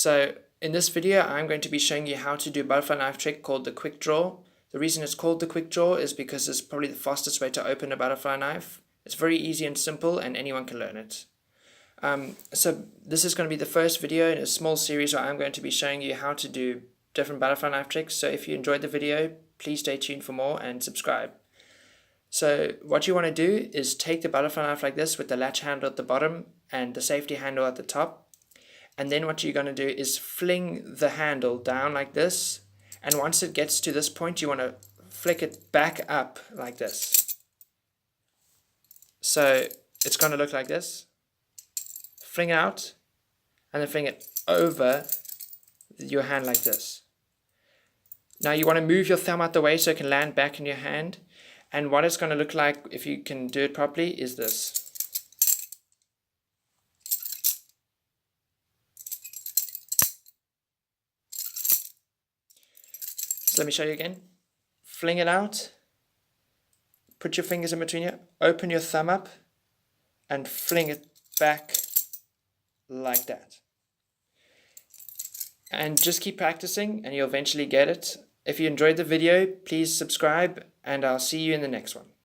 So in this video, I'm going to be showing you how to do a butterfly knife trick called the quick draw. The reason it's called the quick draw is because it's probably the fastest way to open a butterfly knife. It's very easy and simple, and anyone can learn it. So this is going to be the first video in a small series where I'm going to be showing you how to do different butterfly knife tricks. So if you enjoyed the video, please stay tuned for more and subscribe. So what you want to do is take the butterfly knife like this with the latch handle at the bottom and the safety handle at the top. And then what you're going to do is fling the handle down like this. And once it gets to this point, you want to flick it back up like this. So it's going to look like this. Fling it out, and then fling it over your hand like this. Now you want to move your thumb out the way so it can land back in your hand. And what it's going to look like, if you can do it properly, is this. So let me show you again. Fling it out, put your fingers in between you, open your thumb up, and fling it back like that. And just keep practicing and you'll eventually get it. If you enjoyed the video, please subscribe, and I'll see you in the next one.